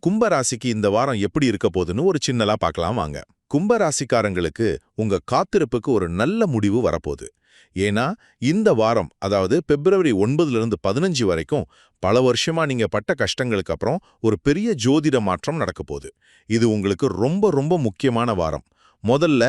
கும்பராசிக்கு இந்த வாரம் எப்படி இருக்க போகுதுன்னு ஒரு சின்னலா பார்க்கலாம் வாங்க. கும்பராசிக்காரங்களுக்கு உங்க காத்திருப்புக்கு ஒரு நல்ல முடிவு வரப்போகுது. ஏன்னா இந்த வாரம், அதாவது பிப்ரவரி 9லிருந்து 15 வரைக்கும் பல வருஷமா நீங்க பட்ட கஷ்டங்களுக்கு அப்புறம் ஒரு பெரிய ஜோதிட மாற்றம் நடக்க போகுது. இது உங்களுக்கு ரொம்ப ரொம்ப முக்கியமான வாரம். முதல்ல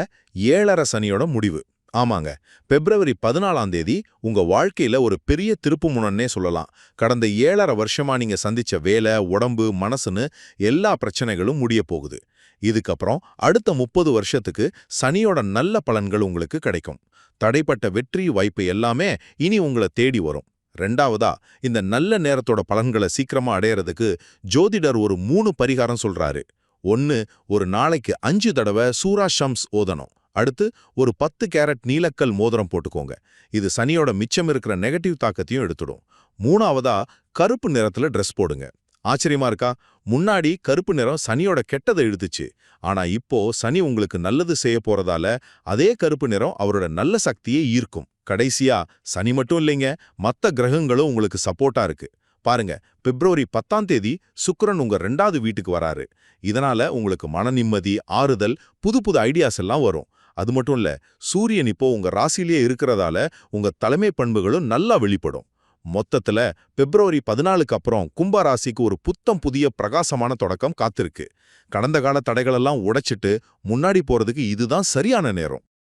7.5 சனியோட முடிவு. ஆமாங்க, பிப்ரவரி 14ஆம் தேதி உங்க வாழ்க்கையில ஒரு பெரிய திருப்புமுனைன்னே சொல்லலாம். கடந்த 7.5 வருஷமா நீங்க சந்திச்ச வேலை, உடம்பு, மனசுன்னு எல்லா பிரச்சனைகளும் முடிய போகுது. இதுக்கப்புறம் அடுத்த 30 வருஷத்துக்கு சனியோட நல்ல பலன்கள் உங்களுக்கு கிடைக்கும். தடைப்பட்ட வெற்றி வாய்ப்பு எல்லாமே இனி உங்களை தேடி வரும். ரெண்டாவதா, இந்த நல்ல நேரத்தோட பலன்களை சீக்கிரமா அடையறதுக்கு ஜோதிடர் ஒரு 3 பரிகாரம் சொல்றாரு. 1, ஒரு நாளைக்கு 5 தடவை சூரா ஷம்ஸ் ஓதணும். அடுத்து, ஒரு 10 கேரட் நீலக்கல் மோதிரம் போட்டுக்கோங்க. இது சனியோட மிச்சம் இருக்கிற நெகட்டிவ் தாக்கத்தையும் எடுத்துடும். 3ஆவதா, கருப்பு நிறத்துல ட்ரெஸ் போடுங்க. ஆச்சரியமா இருக்கா? முன்னாடி கருப்பு நிறம் சனியோட கெட்டதை இழுத்துச்சு. ஆனா இப்போ சனி உங்களுக்கு நல்லது செய்ய போறதால அதே கருப்பு நிறம் அவரோட நல்ல சக்தியை ஈர்க்கும். கடைசியா, சனி மட்டும் இல்லைங்க, மத்த கிரகங்களும் உங்களுக்கு சப்போர்ட்டா இருக்கு. பாருங்க, பிப்ரவரி 10ஆம் தேதி சுக்கிரன் உங்க 2வது வீட்டுக்கு வராரு. இதனால உங்களுக்கு மன நிம்மதி, ஆறுதல், புது புது ஐடியாஸ் எல்லாம் வரும். அது மட்டும் இல்ல, சூரியன் இப்போ உங்க ராசியிலேயே இருக்கிறதால உங்க தலைமை பண்புகளும் நல்லா வெளிப்படும். மொத்தத்துல பிப்ரவரி 14க்கு அப்புறம் கும்ப ராசிக்கு ஒரு புத்தம் புதிய பிரகாசமான தொடக்கம் காத்திருக்கு. கடந்த கால தடைகளெல்லாம் உடைச்சிட்டு முன்னாடி போறதுக்கு இதுதான் சரியான நேரம்.